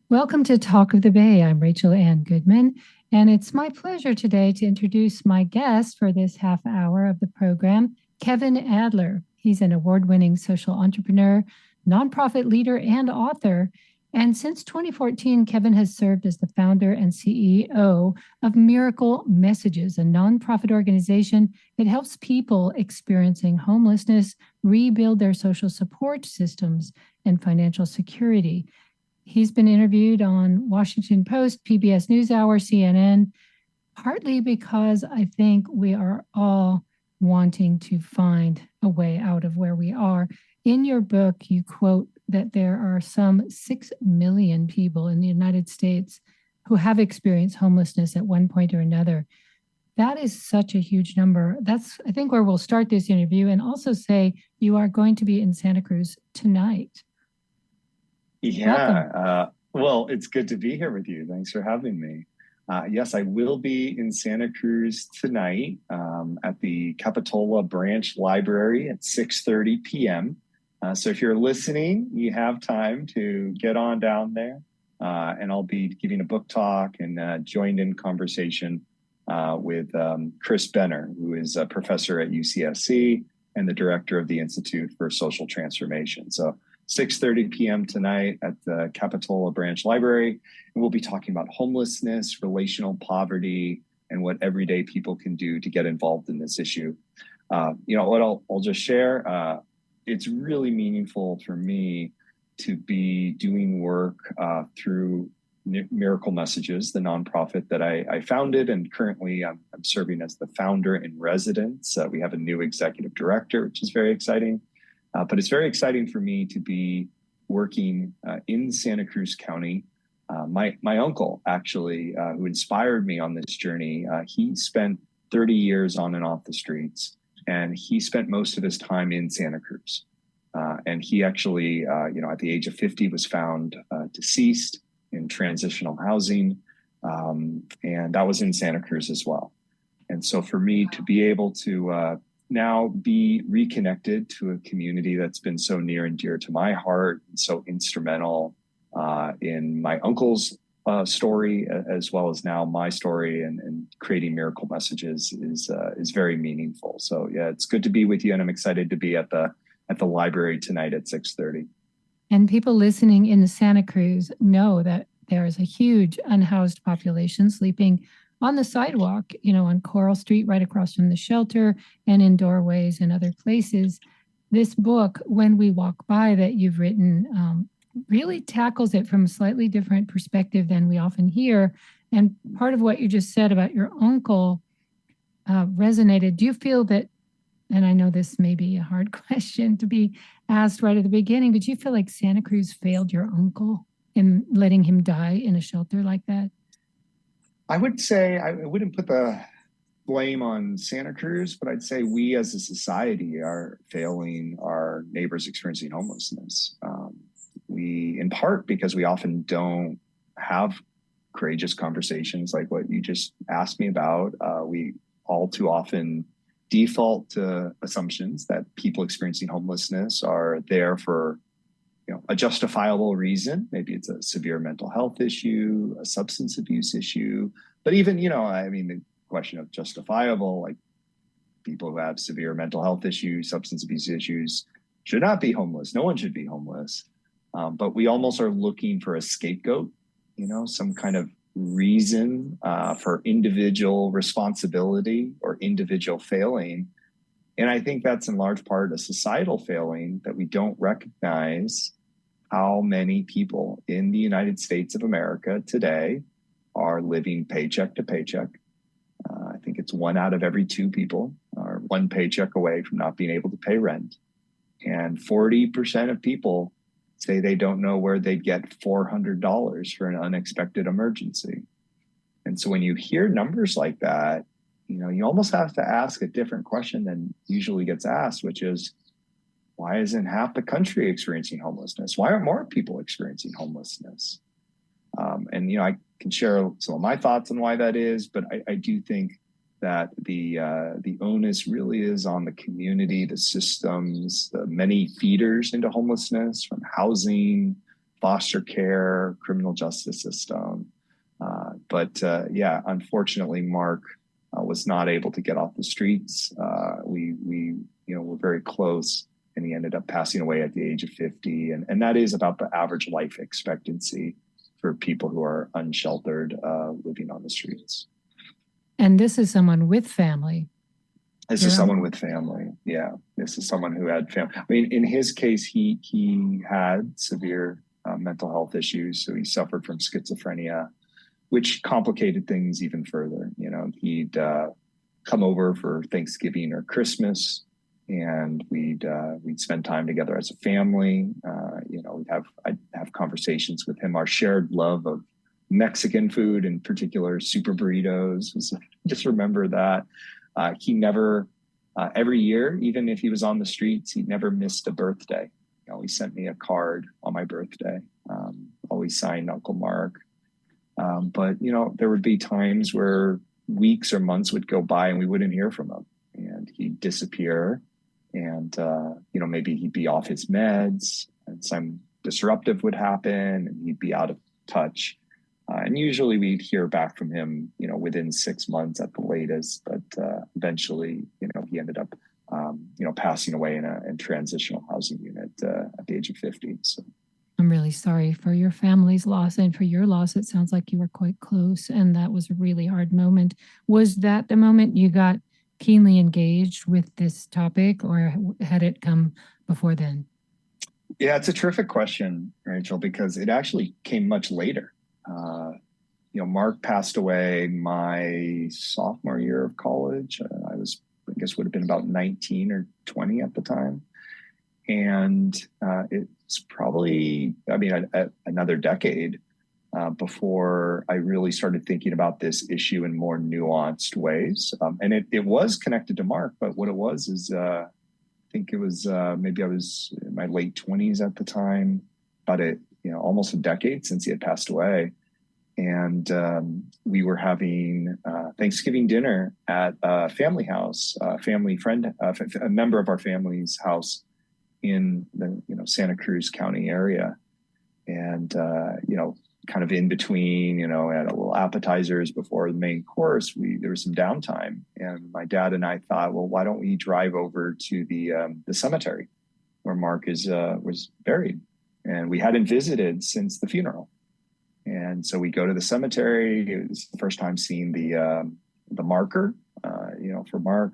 Welcome to Talk of the Bay. I'm Rachel Ann Goodman, and it's my pleasure today to introduce my guest for this half hour of the program, Kevin Adler. He's an award-winning social entrepreneur, nonprofit leader, and author. And since 2014, Kevin has served as the founder and CEO of Miracle Messages, a nonprofit organization that helps people experiencing homelessness rebuild their social support systems and financial security. He's been interviewed on Washington Post, PBS NewsHour, CNN, partly because I think we are all wanting to find a way out of where we are. In your book, you quote that there are some 6 million people in the United States who have experienced homelessness at one point or another. That is such a huge number. That's, I think, where we'll start this interview, and also say you are going to be in Santa Cruz tonight. Yeah, well, it's good to be here with you. Thanks for having me. Yes, I will be in Santa Cruz tonight at the Capitola Branch Library at 6:30 p.m. So if you're listening, you have time to get on down there. And I'll be giving a book talk and joined in conversation with Chris Benner, who is a professor at UCSC and the director of the Institute for Social Transformation. So 6:30 p.m. tonight at the Capitola Branch Library. And we'll be talking about homelessness, relational poverty, and what everyday people can do to get involved in this issue. What I'll just share, it's really meaningful for me to be doing work through Miracle Messages, the nonprofit that I founded, and currently I'm serving as the founder in residence. We have a new executive director, which is very exciting. But it's very exciting for me to be working in Santa Cruz County. My uncle, actually, who inspired me on this journey, he spent 30 years on and off the streets, and he spent most of his time in Santa Cruz. And he actually, at the age of 50, was found deceased in transitional housing. And that was in Santa Cruz as well. And so for me to be able to now be reconnected to a community that's been so near and dear to my heart and so instrumental in my uncle's story, as well as now my story, and creating Miracle Messages is very meaningful. So yeah, it's good to be with you, and I'm excited to be at the library tonight at 6:30. And people listening in the Santa Cruz know that there is a huge unhoused population sleeping on the sidewalk, on Coral Street, right across from the shelter, and in doorways and other places. This book, When We Walk By, that you've written, really tackles it from a slightly different perspective than we often hear. And part of what you just said about your uncle resonated. Do you feel that, and I know this may be a hard question to be asked right at the beginning, but do you feel like Santa Cruz failed your uncle in letting him die in a shelter like that? I would say I wouldn't put the blame on Santa Cruz, but I'd say we as a society are failing our neighbors experiencing homelessness. We, in part, because we often don't have courageous conversations like what you just asked me about. We all too often default to assumptions that people experiencing homelessness are there for a justifiable reason. Maybe it's a severe mental health issue, a substance abuse issue, but even, the question of justifiable, like people who have severe mental health issues, substance abuse issues should not be homeless. No one should be homeless. But we almost are looking for a scapegoat, some kind of reason for individual responsibility or individual failing. And I think that's in large part a societal failing, that we don't recognize how many people in the United States of America today are living paycheck to paycheck. I think it's 1 out of every 2 people are one paycheck away from not being able to pay rent. And 40% of people say they don't know where they'd get $400 for an unexpected emergency. And so when you hear numbers like that, you almost have to ask a different question than usually gets asked, which is, why isn't half the country experiencing homelessness? Why aren't more people experiencing homelessness? And I can share some of my thoughts on why that is, but I do think that the onus really is on the community, the systems, the many feeders into homelessness, from housing foster care, criminal justice system. But yeah, unfortunately, Mark was not able to get off the streets. We were very close, and he ended up passing away at the age of 50. And that is about the average life expectancy for people who are unsheltered, living on the streets. And this is someone with family. This is someone with family. Yeah, this is someone who had family. I mean, in his case, he had severe mental health issues, so he suffered from schizophrenia, which complicated things even further. You know, he'd come over for Thanksgiving or Christmas, and we'd spend time together as a family. I'd have conversations with him. Our shared love of Mexican food, in particular, super burritos. Just remember that. He never, every year, even if he was on the streets, he never missed a birthday. He always sent me a card on my birthday. Always signed Uncle Mark. But there would be times where weeks or months would go by and we wouldn't hear from him, and he'd disappear. And maybe he'd be off his meds, and some disruptive would happen, and he'd be out of touch. And usually we'd hear back from him, within 6 months at the latest. But eventually, he ended up, passing away in a transitional housing unit at the age of 50. So I'm really sorry for your family's loss and for your loss. It sounds like you were quite close, and that was a really hard moment. Was that the moment you got keenly engaged with this topic, or had it come before then? Yeah, it's a terrific question, Rachel, because it actually came much later. Mark passed away my sophomore year of college. I guess would have been about 19 or 20 at the time. And it's probably, another decade before I really started thinking about this issue in more nuanced ways. And it was connected to Mark, but what it was is, I think it was maybe I was in my late 20s at the time, almost a decade since he had passed away. And we were having Thanksgiving dinner at a family house, a member of our family's house in the Santa Cruz County area. And kind of in between, had a little appetizers before the main course, there was some downtime, and my dad and I thought, well, why don't we drive over to the cemetery where Mark was buried, and we hadn't visited since the funeral. And so we go to the cemetery. It was the first time seeing the marker, for Mark.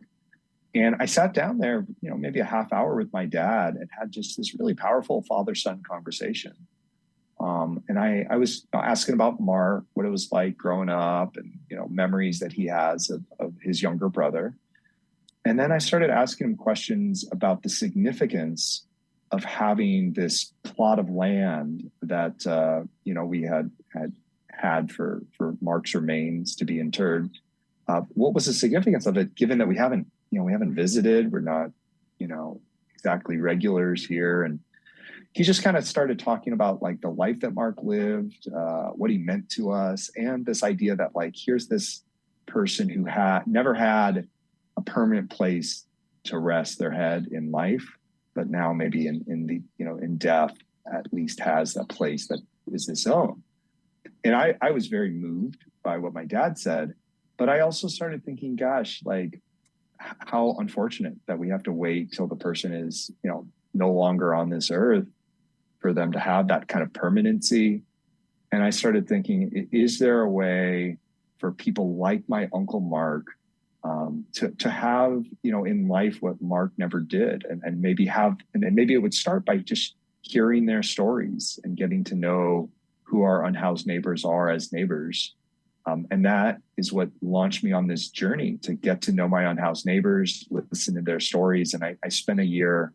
And I sat down there, maybe a half hour with my dad, and had just this really powerful father-son conversation. And I was asking about Mark, what it was like growing up, and memories that he has of his younger brother. And then I started asking him questions about the significance of having this plot of land that we had for Mark's remains to be interred. What was the significance of it, given that we haven't visited, we're not exactly regulars here. And he just kind of started talking about like the life that Mark lived, what he meant to us, and this idea that like here's this person who never had a permanent place to rest their head in life, but now maybe in death at least has a place that is his own. And I was very moved by what my dad said, but I also started thinking, gosh, like how unfortunate that we have to wait till the person is no longer on this earth for them to have that kind of permanency. And I started thinking, is there a way for people like my Uncle Mark to have, in life what Mark never did, and maybe it would start by just hearing their stories and getting to know who our unhoused neighbors are as neighbors. And that is what launched me on this journey to get to know my unhoused neighbors, listen to their stories. And I spent a year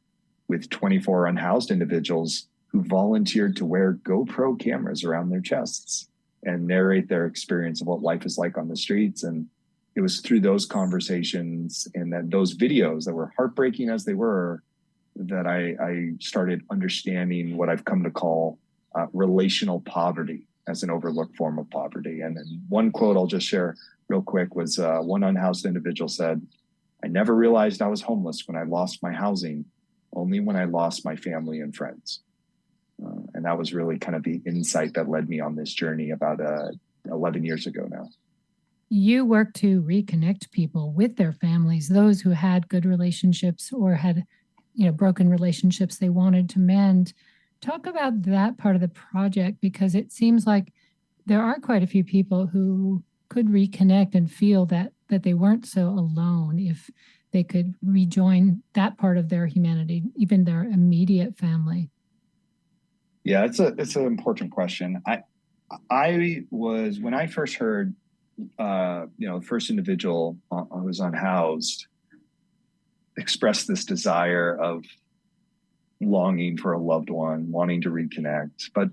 with 24 unhoused individuals who volunteered to wear GoPro cameras around their chests and narrate their experience of what life is like on the streets. And it was through those conversations and then those videos that were heartbreaking as they were, that I started understanding what I've come to call relational poverty as an overlooked form of poverty. And then one quote I'll just share real quick was one unhoused individual said, "I never realized I was homeless when I lost my housing, only when I lost my family and friends." And that was really kind of the insight that led me on this journey about 11 years ago now. You work to reconnect people with their families, those who had good relationships or had, broken relationships they wanted to mend. Talk about that part of the project, because it seems like there are quite a few people who could reconnect and feel that they weren't so alone if they could rejoin that part of their humanity, even their immediate family. Yeah, it's an important question. I was, when I first heard, the first individual who was unhoused expressed this desire of longing for a loved one, wanting to reconnect, but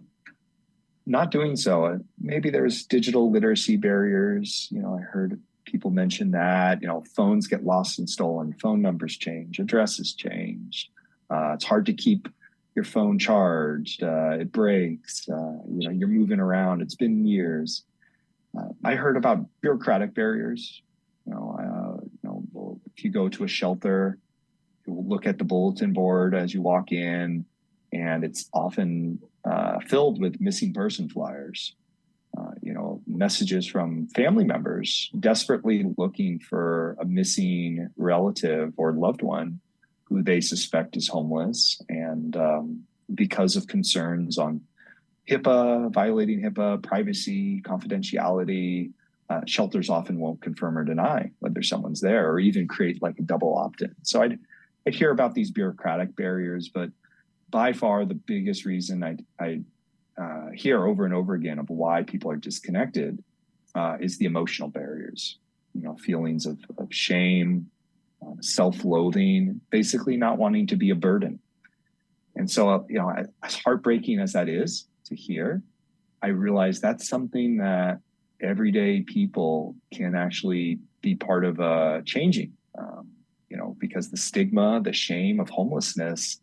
not doing so. Maybe there's digital literacy barriers. I heard people mention that, phones get lost and stolen, phone numbers change, addresses change. It's hard to keep your phone charged. It breaks. You're moving around. It's been years. I heard about bureaucratic barriers. If you go to a shelter, you will look at the bulletin board as you walk in, and it's often filled with missing person flyers. Messages from family members desperately looking for a missing relative or loved one who they suspect is homeless. And because of concerns on HIPAA, violating HIPAA, privacy, confidentiality, shelters often won't confirm or deny whether someone's there, or even create like a double opt-in. So I'd hear about these bureaucratic barriers, but by far the biggest reason I hear over and over again of why people are disconnected is the emotional barriers. Feelings of shame, self-loathing, basically not wanting to be a burden. And so, as heartbreaking as that is to hear, I realize that's something that everyday people can actually be part of changing. Because the stigma, the shame of homelessness,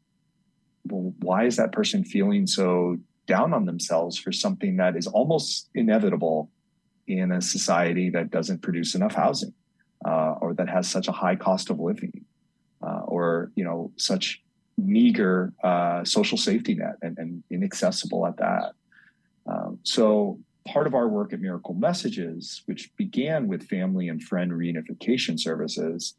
well, why is that person feeling so down on themselves for something that is almost inevitable in a society that doesn't produce enough housing, or that has such a high cost of living, or such meager social safety net and inaccessible at that. So part of our work at Miracle Messages, which began with family and friend reunification services,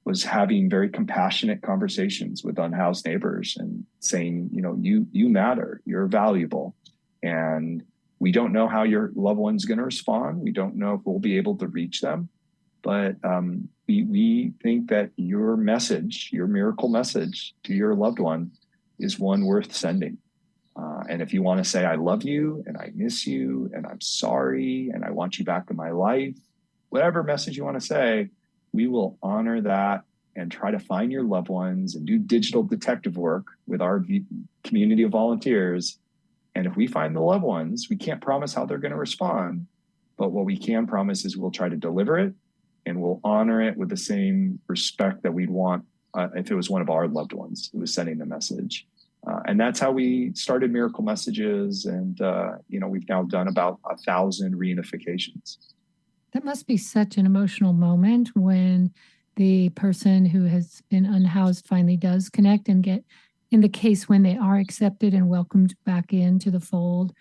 was having very compassionate conversations with unhoused neighbors and saying, you matter, you're valuable, and we don't know how your loved one's going to respond. We don't know if we'll be able to reach them, but we think that your message, your miracle message to your loved one, is one worth sending. And if you want to say, I love you and I miss you and I'm sorry and I want you back in my life, whatever message you want to say, we will honor that and try to find your loved ones and do digital detective work with our community of volunteers. And if we find the loved ones, we can't promise how they're going to respond, but what we can promise is we'll try to deliver it, and we'll honor it with the same respect that we'd want if it was one of our loved ones who was sending the message. And that's how we started Miracle Messages. And, we've now done about 1,000 reunifications. That must be such an emotional moment when the person who has been unhoused finally does connect and get, in the case when they are accepted and welcomed back into the fold.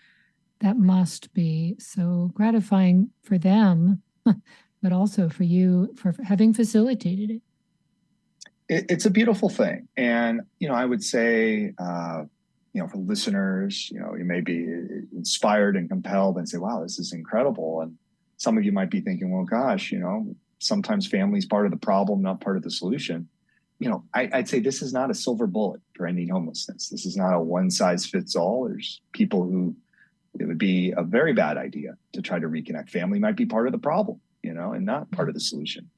That must be so gratifying for them, but also for you for having facilitated it. It's a beautiful thing. And, I would say, for listeners, you may be inspired and compelled and say, wow, this is incredible. And some of you might be thinking, well, gosh, sometimes family is part of the problem, not part of the solution. I'd say this is not a silver bullet for ending homelessness. This is not a one size fits all. There's people who it would be a very bad idea to try to reconnect. Family might be part of the problem, and not part of the solution.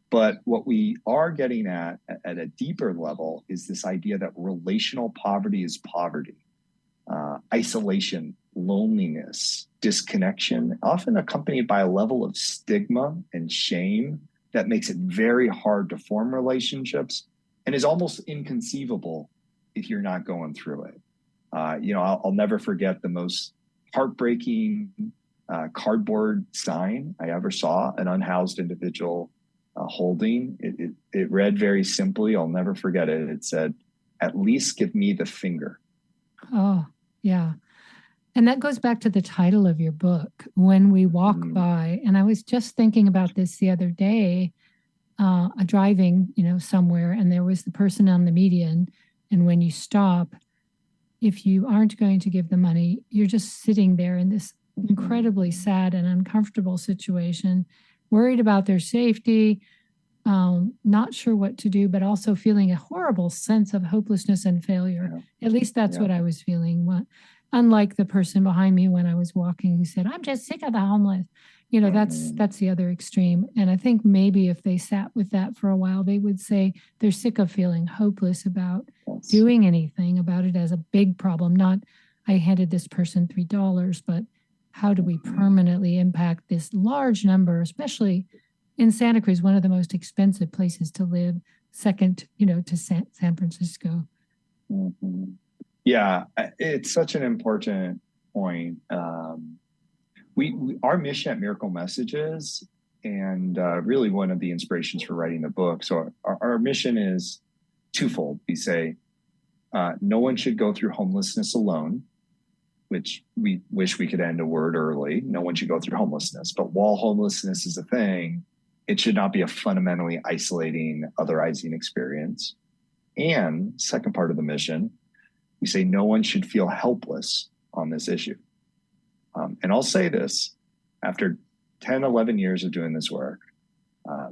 But what we are getting at a deeper level is this idea that relational poverty is poverty. Isolation, loneliness, disconnection, often accompanied by a level of stigma and shame that makes it very hard to form relationships and is almost inconceivable if you're not going through it. I'll never forget the most heartbreaking cardboard sign I ever saw an unhoused individual holding. It read very simply, I'll never forget it. It said, "At least give me the finger." Oh, yeah. And that goes back to the title of your book, When We Walk By. And I was just thinking about this the other day, driving, somewhere, and there was the person on the median. And when you stop, if you aren't going to give the money, you're just sitting there in this incredibly sad and uncomfortable situation, worried about their safety, not sure what to do, but also feeling a horrible sense of hopelessness and failure. Yeah. At least that's what I was feeling. Unlike the person behind me when I was walking who said, "I'm just sick of the homeless." That's the other extreme. And I think maybe if they sat with that for a while, they would say they're sick of feeling hopeless about doing anything about it as a big problem. Not, I handed this person $3, but how do we permanently impact this large number, especially in Santa Cruz, one of the most expensive places to live, second, to San Francisco. Mm-hmm. Yeah, it's such an important point. We our mission at Miracle Messages, and really one of the inspirations for writing the book. So our mission is twofold. We say no one should go through homelessness alone, which we wish we could end a word early. No one should go through homelessness. But while homelessness is a thing, it should not be a fundamentally isolating, otherizing experience. And second part of the mission, we say no one should feel helpless on this issue. And I'll say this, after 10, 11 years of doing this work,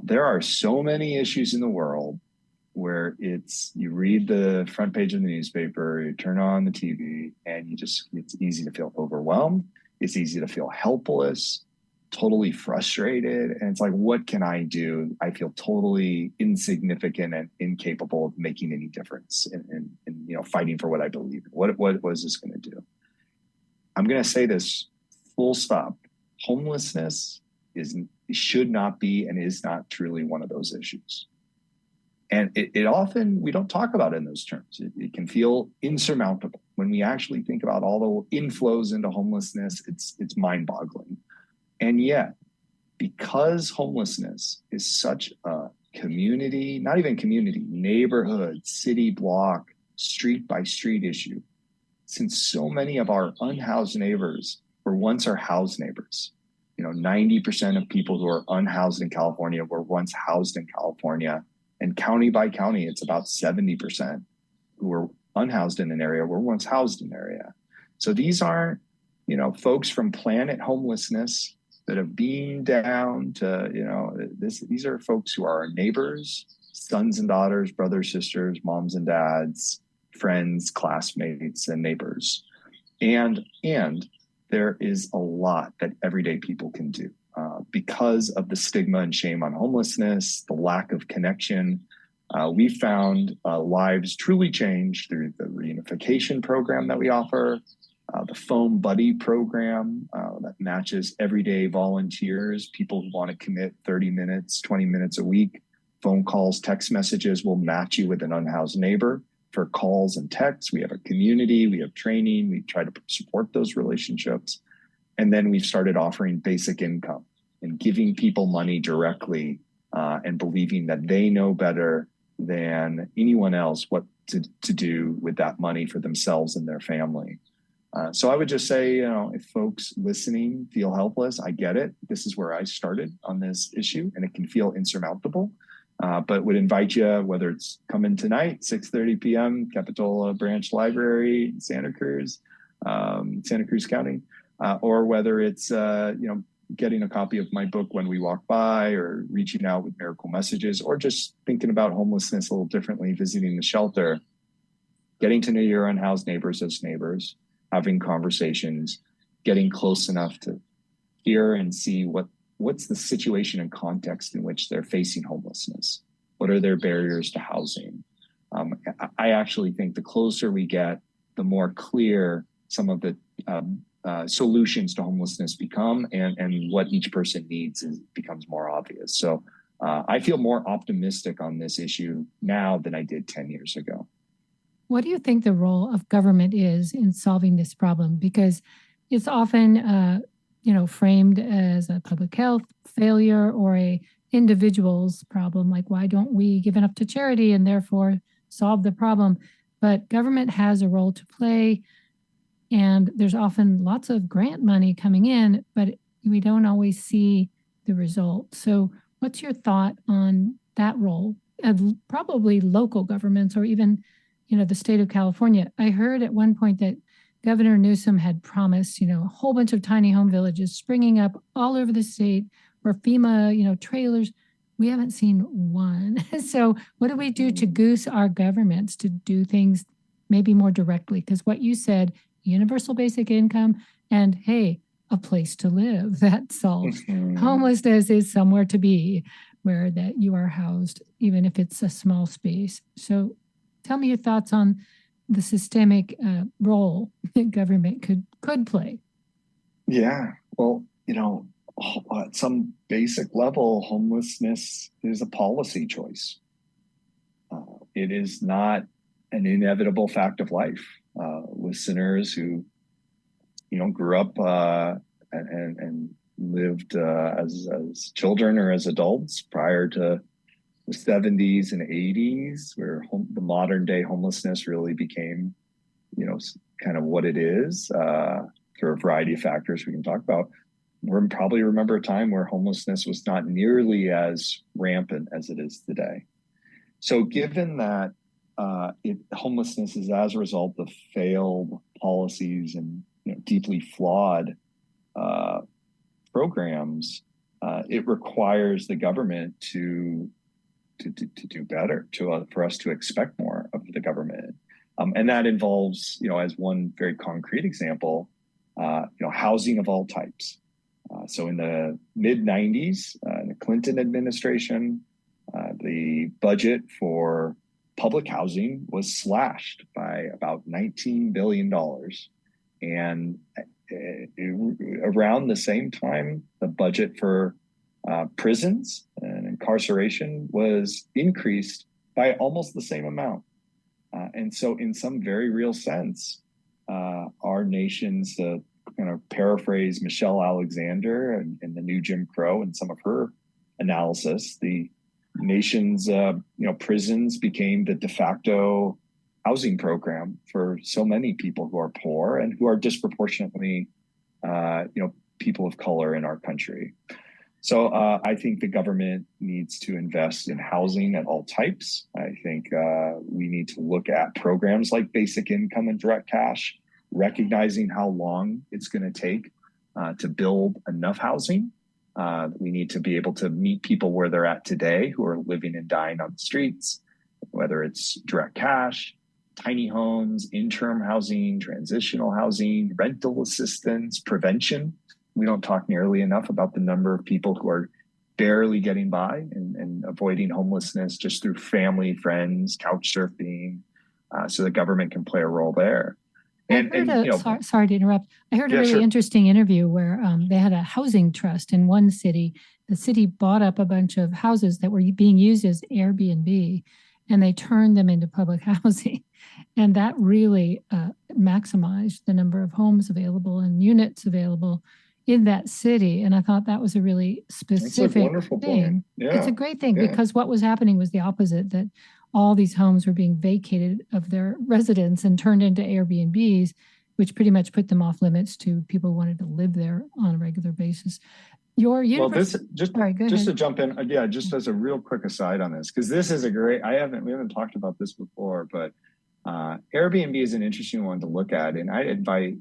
there are so many issues in the world where you read the front page of the newspaper, you turn on the TV, and it's easy to feel overwhelmed. It's easy to feel helpless, totally frustrated. And it's like, what can I do? I feel totally insignificant and incapable of making any difference in fighting for what I believe in. What is this going to do? I'm going to say this full stop. Homelessness should not be and is not truly one of those issues. And it often, we don't talk about it in those terms. It can feel insurmountable. When we actually think about all the inflows into homelessness, it's mind-boggling. And yet, because homelessness is such a community, not even community, neighborhood, city block, street by street issue, since so many of our unhoused neighbors were once our housed neighbors. 90% of people who are unhoused in California were once housed in California. And county by county, it's about 70% who were unhoused in an area were once housed in an area. So these aren't, folks from planet homelessness that have beamed down to, these are folks who are our neighbors, sons and daughters, brothers, sisters, moms and dads, friends, classmates, and neighbors. And there is a lot that everyday people can do because of the stigma and shame on homelessness, the lack of connection. We found lives truly changed through the reunification program that we offer, the Phone Buddy program that matches everyday volunteers, people who want to commit 30 minutes, 20 minutes a week. Phone calls, text messages will match you with an unhoused neighbor for calls and texts. We have a community, we have training, we try to support those relationships. And then we've started offering basic income and giving people money directly and believing that they know better than anyone else what to do with that money for themselves and their family. So I would just say, if folks listening feel helpless, I get it. This is where I started on this issue, and it can feel insurmountable. But would invite you, whether it's coming tonight, 6:30 p.m., Capitola Branch Library, Santa Cruz County, or whether it's, getting a copy of my book, When We Walk By, or reaching out with Miracle Messages, or just thinking about homelessness a little differently, visiting the shelter, getting to know your unhoused neighbors as neighbors, having conversations, getting close enough to hear and see what's the situation and context in which they're facing homelessness. What are their barriers to housing? I actually think the closer we get, the more clear some of the solutions to homelessness become, and what each person needs becomes more obvious. So I feel more optimistic on this issue now than I did 10 years ago. What do you think the role of government is in solving this problem? Because it's often, framed as a public health failure or a individual's problem. Like, why don't we give enough to charity and therefore solve the problem? But government has a role to play And there's often lots of grant money coming in, but we don't always see the result. So what's your thought on that role of probably local governments or even, the state of California? I heard at one point that Governor Newsom had promised, a whole bunch of tiny home villages springing up all over the state or FEMA, trailers. We haven't seen one. So what do we do to goose our governments to do things maybe more directly? Because what you said, universal basic income and, hey, a place to live, that solves. Homelessness is somewhere to be where that you are housed, even if it's a small space. So tell me your thoughts on the systemic role that government could play. Yeah, well, at some basic level, homelessness is a policy choice. It is not an inevitable fact of life. Listeners who, grew up and lived as children or as adults prior to the 70s and 80s, where the modern day homelessness really became, kind of what it is through a variety of factors we can talk about. We probably remember a time where homelessness was not nearly as rampant as it is today. So given that homelessness is as a result of failed policies and deeply flawed programs, it requires the government to do better, for us to expect more of the government. And that involves, as one very concrete example, housing of all types. So in the mid 90s, in the Clinton administration, the budget for public housing was slashed by about $19 billion. And around the same time, the budget for prisons and incarceration was increased by almost the same amount. And so in some very real sense, our nation's, kind of paraphrase Michelle Alexander and the new Jim Crow and some of her analysis, the nation's prisons became the de facto housing program for so many people who are poor and who are disproportionately people of color in our country. So I think the government needs to invest in housing at all types. I think we need to look at programs like basic income and direct cash, recognizing how long it's going to take to build enough housing. We need to be able to meet people where they're at today who are living and dying on the streets, whether it's direct cash, tiny homes, interim housing, transitional housing, rental assistance, prevention. We don't talk nearly enough about the number of people who are barely getting by and avoiding homelessness just through family, friends, couch surfing. So the government can play a role there. Sorry to interrupt. I heard a really interesting interview where they had a housing trust in one city. The city bought up a bunch of houses that were being used as Airbnb, and they turned them into public housing. And that really maximized the number of homes available and units available in that city. And I thought that was a really specific thing. Yeah. It's a great thing because what was happening was the opposite, that all these homes were being vacated of their residents and turned into Airbnbs, which pretty much put them off limits to people who wanted to live there on a regular basis. Just to jump in, just as a real quick aside on this, because this is we haven't talked about this before, but Airbnb is an interesting one to look at. And I invite,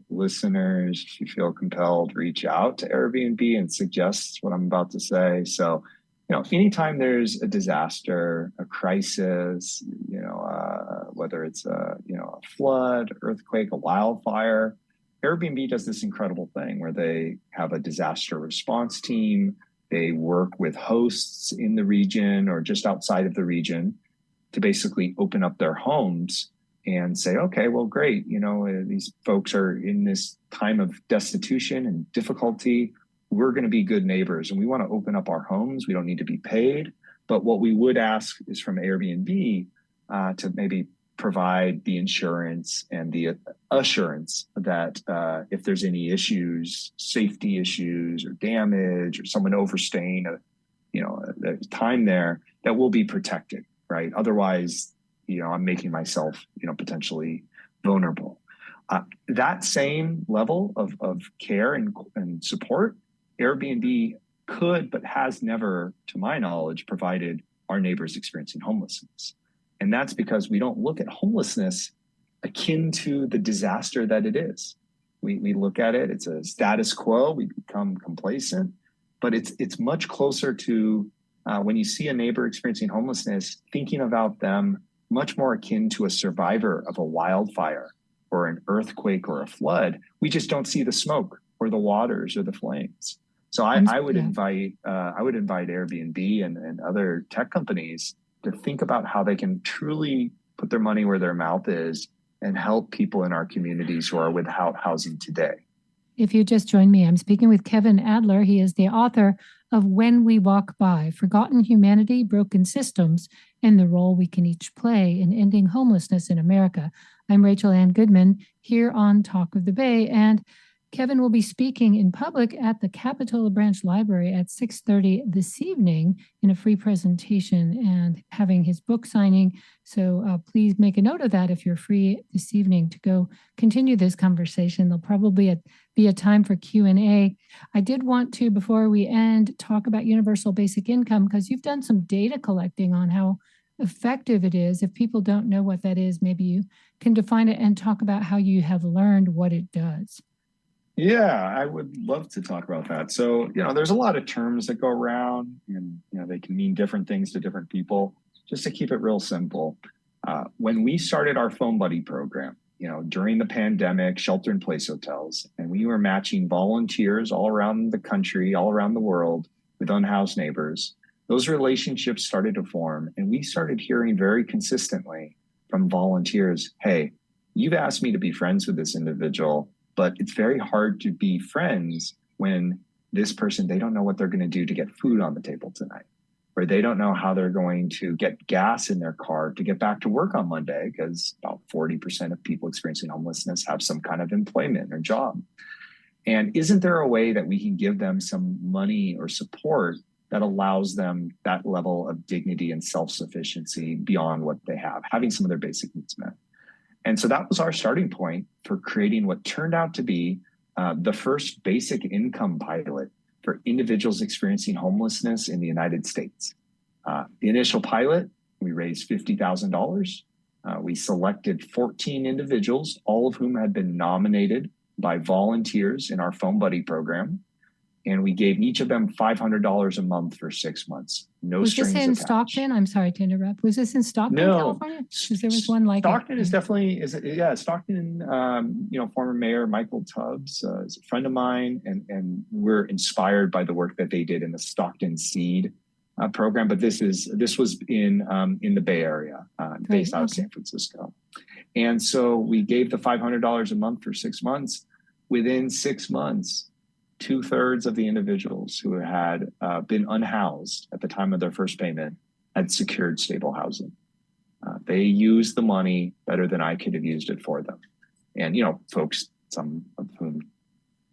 listeners, if you feel compelled, reach out to Airbnb and suggest what I'm about to say. So, anytime there's a disaster, a crisis, whether it's a flood, earthquake, a wildfire, Airbnb does this incredible thing where they have a disaster response team. They work with hosts in the region or just outside of the region to basically open up their homes and say, okay, well, great. These folks are in this time of destitution and difficulty. We're going to be good neighbors and we want to open up our homes. We don't need to be paid. But what we would ask is from Airbnb to maybe provide the insurance and the assurance that if there's any issues, safety issues or damage or someone overstaying a time there, that will be protected, right? Otherwise, I'm making myself, potentially vulnerable. That same level of care and support, Airbnb could, but has never, to my knowledge, provided our neighbors experiencing homelessness. And that's because we don't look at homelessness akin to the disaster that it is. We look at it, it's a status quo, we become complacent, but it's much closer to when you see a neighbor experiencing homelessness, thinking about them much more akin to a survivor of a wildfire or an earthquake or a flood. We just don't see the smoke or the waters or the flames. So I would invite Airbnb and other tech companies to think about how they can truly put their money where their mouth is and help people in our communities who are without housing today. If you just joined me, I'm speaking with Kevin Adler. He is the author of When We Walk By, Forgotten Humanity, Broken Systems, and the Role We Can Each Play in Ending Homelessness in America. I'm Rachel Ann Goodman here on Talk of the Bay, and Kevin will be speaking in public at the Capitola Branch Library at 6:30 this evening in a free presentation and having his book signing. So please make a note of that if you're free this evening to go continue this conversation. There'll probably be a time for Q&A. I did want to, before we end, talk about universal basic income because you've done some data collecting on how effective it is. If people don't know what that is, maybe you can define it and talk about how you have learned what it does. Yeah, I would love to talk about that. So, there's a lot of terms that go around and, they can mean different things to different people. Just to keep it real simple, when we started our Phone Buddy program, during the pandemic, shelter-in-place hotels, and we were matching volunteers all around the country, all around the world with unhoused neighbors, those relationships started to form. And we started hearing very consistently from volunteers, hey, you've asked me to be friends with this individual, but it's very hard to be friends when this person, they don't know what they're going to do to get food on the table tonight, or they don't know how they're going to get gas in their car to get back to work on Monday, because about 40% of people experiencing homelessness have some kind of employment or job. And isn't there a way that we can give them some money or support that allows them that level of dignity and self-sufficiency beyond what they have, having some of their basic needs met? And so that was our starting point for creating what turned out to be the first basic income pilot for individuals experiencing homelessness in the United States. The initial pilot, we raised $50,000. We selected 14 individuals, all of whom had been nominated by volunteers in our Phone Buddy program. And we gave each of them $500 a month for 6 months. No strings attached. Was this in Stockton? I'm sorry to interrupt. Was this in Stockton, California? Because there was one like Stockton is definitely, Stockton, former Mayor Michael Tubbs is a friend of mine, and we're inspired by the work that they did in the Stockton Seed program. But this was in the Bay Area, based out of San Francisco. And so we gave the $500 a month for 6 months. Within 6 months, 2/3 of the individuals who had been unhoused at the time of their first payment had secured stable housing. They used the money better than I could have used it for them. And, folks, some of whom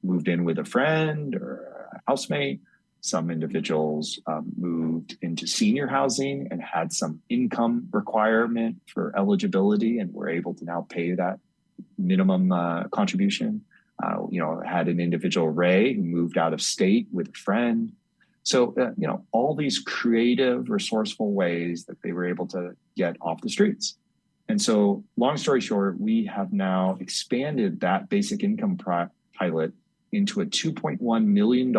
moved in with a friend or a housemate, some individuals moved into senior housing and had some income requirement for eligibility and were able to now pay that minimum contribution. Had an individual, Ray, who moved out of state with a friend. So, all these creative, resourceful ways that they were able to get off the streets. And so, long story short, we have now expanded that basic income pilot into a $2.1 million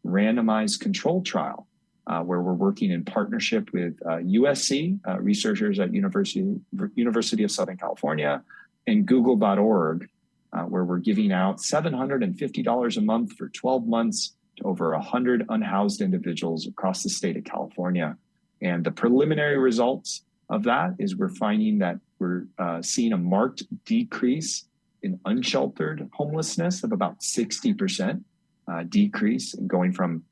randomized controlled trial, where we're working in partnership with USC, researchers at University of Southern California, and Google.org, where we're giving out $750 a month for 12 months to over 100 unhoused individuals across the state of California. And the preliminary results of that is we're finding that we're seeing a marked decrease in unsheltered homelessness of about 60% decrease, in going from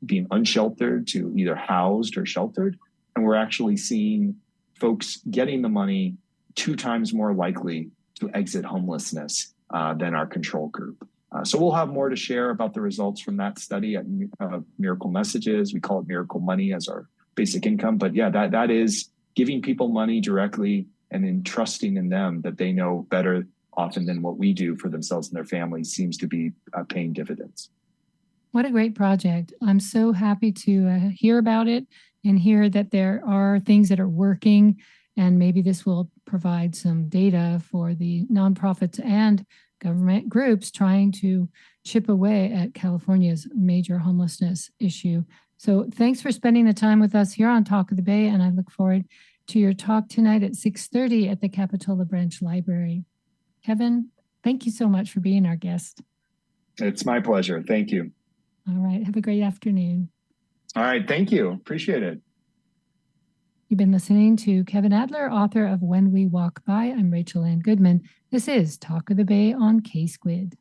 being unsheltered to either housed or sheltered. And we're actually seeing folks getting the money 2 times more likely to exit homelessness than our control group. So we'll have more to share about the results from that study at Miracle Messages. We call it Miracle Money as our basic income. But yeah, that is giving people money directly and in trusting in them that they know better often than what we do for themselves and their families seems to be paying dividends. What a great project. I'm so happy to hear about it and hear that there are things that are working, and maybe this will provide some data for the nonprofits and government groups trying to chip away at California's major homelessness issue. So thanks for spending the time with us here on Talk of the Bay, and I look forward to your talk tonight at 6:30 at the Capitola Branch Library. Kevin, thank you so much for being our guest. It's my pleasure. Thank you. All right. Have a great afternoon. All right. Thank you. Appreciate it. You've been listening to Kevin Adler, author of When We Walk By. I'm Rachel Ann Goodman. This is Talk of the Bay on K-Squid.